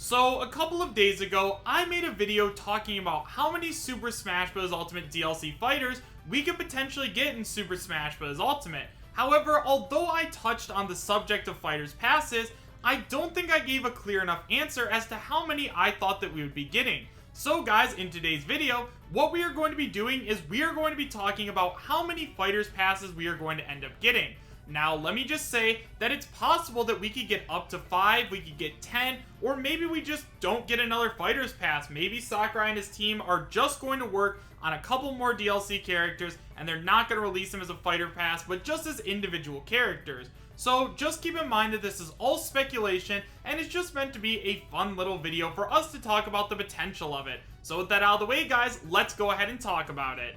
So, a couple of days ago, I made a video talking about how many Super Smash Bros. Ultimate DLC fighters we could potentially get in Super Smash Bros. Ultimate. However, although I touched on the subject of fighters passes, I don't think I gave a clear enough answer as to how many I thought that we would be getting. So guys, in today's video, what we are going to be doing is we are going to be talking about how many fighters passes we are going to end up getting. Now, let me just say that it's possible that we could get up to 5, we could get 10, or maybe we just don't get another Fighters Pass. Maybe Sakurai and his team are just going to work on a couple more DLC characters, and they're not going to release them as a Fighter Pass, but just as individual characters. So, just keep in mind that this is all speculation, and it's just meant to be a fun little video for us to talk about the potential of it. So with that out of the way, guys, let's go ahead and talk about it.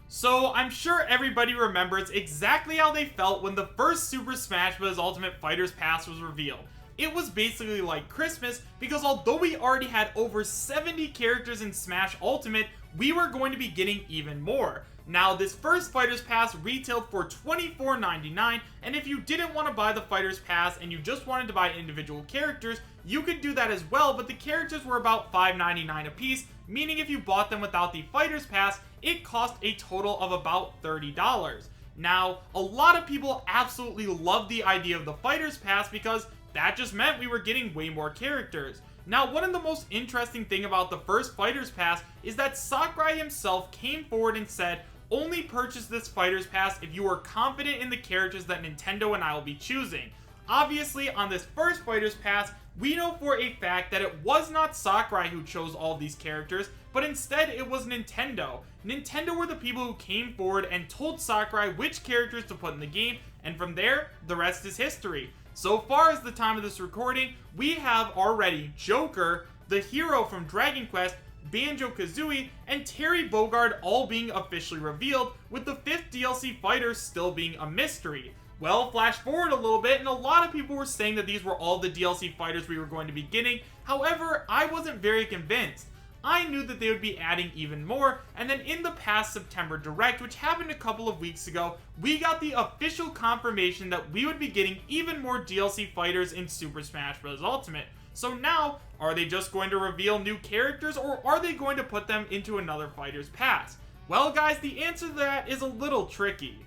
So, I'm sure everybody remembers exactly how they felt when the first Super Smash Bros. Ultimate Fighters Pass was revealed. It was basically like Christmas, because although we already had over 70 characters in Smash Ultimate, we were going to be getting even more. Now, this first Fighters Pass retailed for $24.99, and if you didn't want to buy the Fighters Pass and you just wanted to buy individual characters, you could do that as well, but the characters were about $5.99 a piece, meaning if you bought them without the Fighters Pass, it cost a total of about $30. Now, a lot of people absolutely loved the idea of the Fighters Pass because that just meant we were getting way more characters. Now, one of the most interesting thing about the first Fighters Pass is that Sakurai himself came forward and said, only purchase this Fighters Pass if you are confident in the characters that Nintendo and I will be choosing. Obviously, on this first Fighters Pass, we know for a fact that it was not Sakurai who chose all these characters, but instead it was Nintendo. Nintendo were the people who came forward and told Sakurai which characters to put in the game, and from there, the rest is history. So far as the time of this recording, we have already Joker, the hero from Dragon Quest, Banjo-Kazooie, and Terry Bogard all being officially revealed, with the 5th DLC fighter still being a mystery. Well, flash forward a little bit, and a lot of people were saying that these were all the DLC fighters we were going to be getting. However, I wasn't very convinced. I knew that they would be adding even more, and then in the past September Direct, which happened a couple of weeks ago, we got the official confirmation that we would be getting even more DLC fighters in Super Smash Bros. Ultimate. So now, are they just going to reveal new characters, or are they going to put them into another Fighters Pass? Well guys, the answer to that is a little tricky.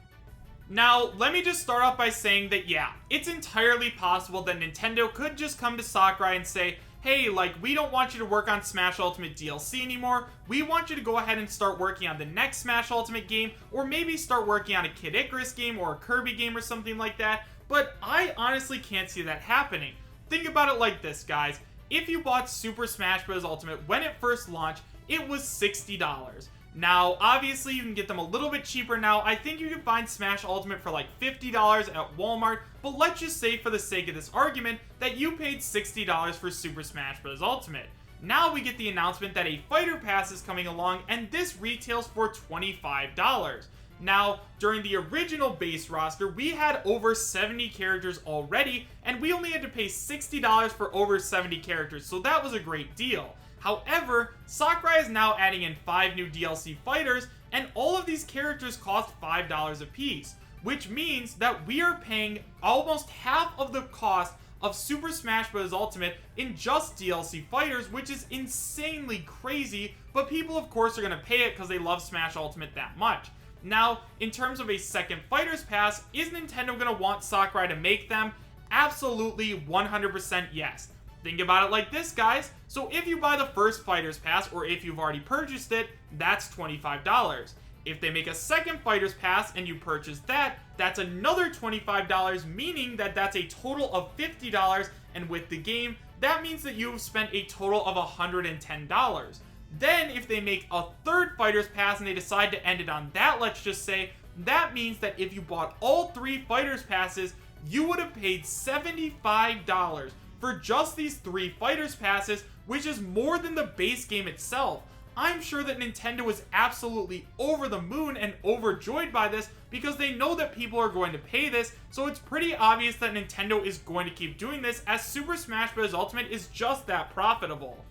Now, let me just start off by saying that yeah, it's entirely possible that Nintendo could just come to Sakurai and say, hey, like, we don't want you to work on Smash Ultimate DLC anymore, we want you to go ahead and start working on the next Smash Ultimate game, or maybe start working on a Kid Icarus game or a Kirby game or something like that, but I honestly can't see that happening. Think about it like this, guys. If you bought Super Smash Bros. Ultimate when it first launched, it was $60. Now, obviously, you can get them a little bit cheaper now. I think you can find Smash Ultimate for like $50 at Walmart, but let's just say for the sake of this argument that you paid $60 for Super Smash Bros. Ultimate. Now we get the announcement that a Fighter Pass is coming along, and this retails for $25. Now, during the original base roster, we had over 70 characters already, and we only had to pay $60 for over 70 characters, so that was a great deal. However, Sakurai is now adding in 5 new DLC fighters, and all of these characters cost $5 a piece, which means that we are paying almost half of the cost of Super Smash Bros. Ultimate in just DLC fighters, which is insanely crazy, but people of course are going to pay it because they love Smash Ultimate that much. Now, in terms of a second Fighters Pass, is Nintendo going to want Sakurai to make them? Absolutely 100% yes. Think about it like this, guys. So if you buy the first Fighters Pass, or if you've already purchased it, that's $25. If they make a second Fighters Pass and you purchase that, that's another $25, meaning that that's a total of $50, and with the game, that means that you've spent a total of $110. Then, if they make a third Fighters Pass and they decide to end it on that, let's just say, that means that if you bought all 3 Fighters Passes, you would have paid $75 for just these 3 Fighters Passes, which is more than the base game itself. I'm sure that Nintendo is absolutely over the moon and overjoyed by this because they know that people are going to pay this, so it's pretty obvious that Nintendo is going to keep doing this as Super Smash Bros. Ultimate is just that profitable.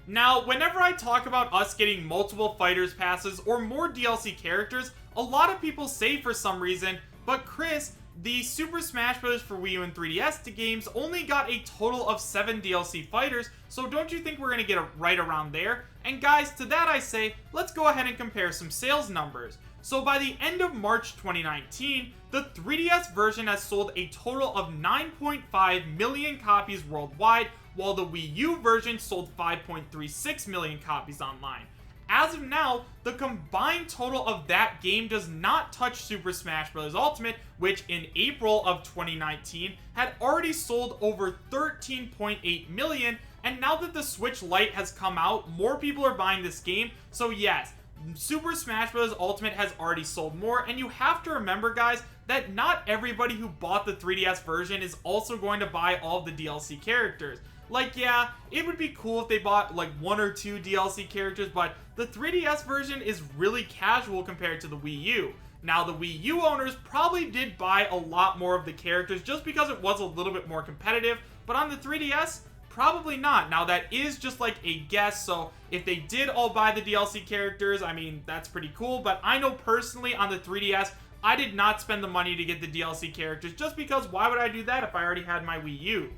Now, whenever I talk about us getting multiple Fighters Passes or more DLC characters, a lot of people say for some reason, but Chris, the Super Smash Bros. For Wii U and 3DS games only got a total of 7 DLC fighters, so don't you think we're going to get it right around there? And guys, to that I say, let's go ahead and compare some sales numbers. So by the end of March 2019, the 3DS version has sold a total of 9.5 million copies worldwide, while the Wii U version sold 5.36 million copies online. As of now, the combined total of that game does not touch Super Smash Bros. Ultimate, which in April of 2019 had already sold over 13.8 million, and now that the Switch Lite has come out, more people are buying this game, so yes, Super Smash Bros. Ultimate has already sold more, and you have to remember, guys, that not everybody who bought the 3DS version is also going to buy all of the DLC characters. Like, yeah, it would be cool if they bought like 1 or 2 DLC characters, but the 3DS version is really casual compared to the Wii U. Now, the Wii U owners probably did buy a lot more of the characters just because it was a little bit more competitive, but on the 3DS, probably not. Now, that is just like a guess, so if they did all buy the DLC characters, I mean, that's pretty cool, but I know personally on the 3DS, I did not spend the money to get the DLC characters just because why would I do that if I already had my Wii U?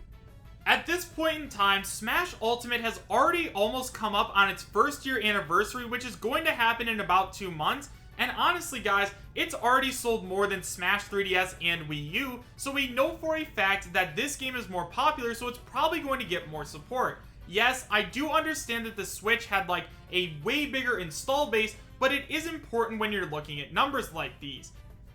At this point in time, Smash Ultimate has already almost come up on its first year anniversary, which is going to happen in about 2 months. And honestly, guys, it's already sold more than Smash 3DS and Wii U, so we know for a fact that this game is more popular, so it's probably going to get more support. Yes, I do understand that the Switch had like a way bigger install base, but it is important when you're looking at numbers like these.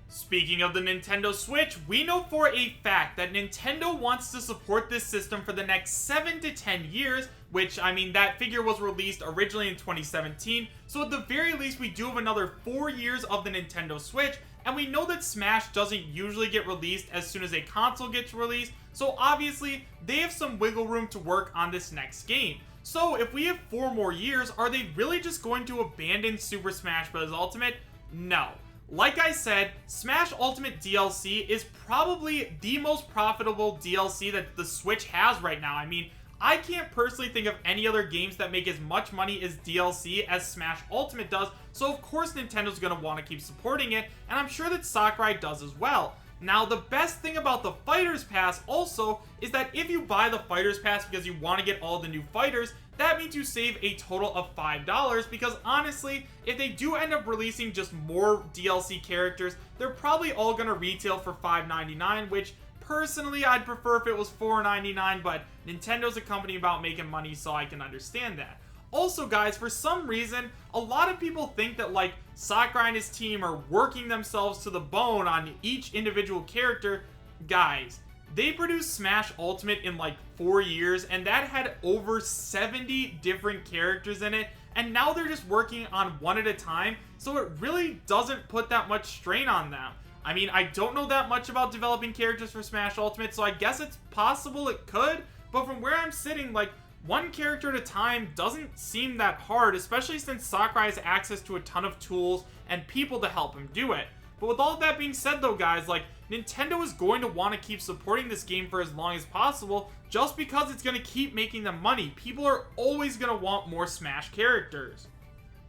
Speaking of the Nintendo Switch, we know for a fact that Nintendo wants to support this system for the next 7 to 10 years, which, I mean, that figure was released originally in 2017, so at the very least we do have another 4 years of the Nintendo Switch, and we know that Smash doesn't usually get released as soon as a console gets released, so obviously they have some wiggle room to work on this next game. So if we have 4 more years, are they really just going to abandon Super Smash Bros. Ultimate? No. Like I said, Smash Ultimate DLC is probably the most profitable DLC that the Switch has right now. I mean, I can't personally think of any other games that make as much money as DLC as Smash Ultimate does, so of course Nintendo's going to want to keep supporting it, and I'm sure that Sakurai does as well. Now, the best thing about the Fighters Pass also is that if you buy the Fighters Pass because you want to get all the new fighters, that means you save a total of $5, because honestly, if they do end up releasing just more DLC characters, they're probably all going to retail for $5.99, which personally I'd prefer if it was $4.99, but Nintendo's a company about making money, so I can understand that. Also, guys, for some reason, a lot of people think that, like, Sakurai and his team are working themselves to the bone on each individual character. Guys, they produced Smash Ultimate in, like, 4 years, and that had over 70 different characters in it, and now they're just working on one at a time, so it really doesn't put that much strain on them. I mean, I don't know that much about developing characters for Smash Ultimate, so I guess it's possible it could, but from where I'm sitting, like, one character at a time doesn't seem that hard, especially since Sakurai has access to a ton of tools and people to help him do it. But with all that being said though, guys, like, Nintendo is going to want to keep supporting this game for as long as possible, just because it's going to keep making them money. People are always going to want more Smash characters.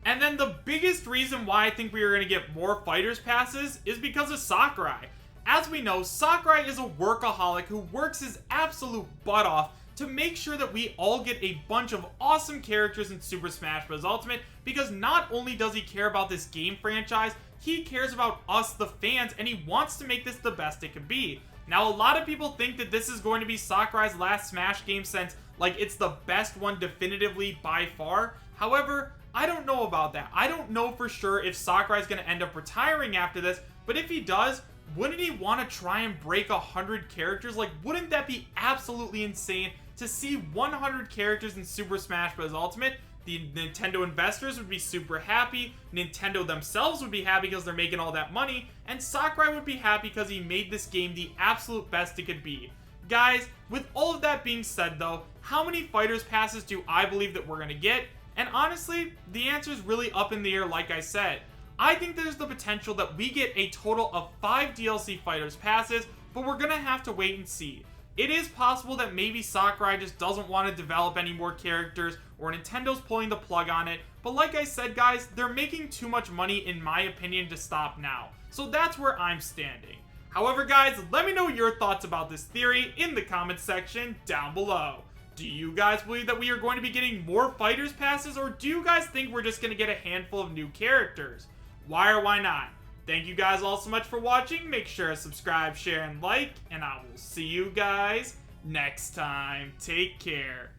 And then the biggest reason why I think we are going to get more Fighters Passes is because of Sakurai. As we know, Sakurai is a workaholic who works his absolute butt off to make sure that we all get a bunch of awesome characters in Super Smash Bros. Ultimate, because not only does he care about this game franchise, he cares about us, the fans, and he wants to make this the best it can be. Now, a lot of people think that this is going to be Sakurai's last Smash game since, like, it's the best one definitively by far. However, I don't know about that. I don't know for sure if Sakurai's going to end up retiring after this, but if he does, wouldn't he want to try and break 100 characters? Like, wouldn't that be absolutely insane to see 100 characters in Super Smash Bros. Ultimate? The Nintendo investors would be super happy, Nintendo themselves would be happy because they're making all that money, and Sakurai would be happy because he made this game the absolute best it could be. Guys, with all of that being said though, how many Fighters Passes do I believe that we're going to get? And honestly, the answer is really up in the air like I said. I think there's the potential that we get a total of 5 DLC Fighters Passes, but we're going to have to wait and see. It is possible that maybe Sakurai just doesn't want to develop any more characters, or Nintendo's pulling the plug on it, but like I said guys, they're making too much money in my opinion to stop now. So that's where I'm standing. However, guys, let me know your thoughts about this theory in the comments section down below. Do you guys believe that we are going to be getting more fighters passes, or do you guys think we're just going to get a handful of new characters? Why or why not? Thank you guys all so much for watching. Make sure to subscribe, share, and like, and I will see you guys next time. Take care.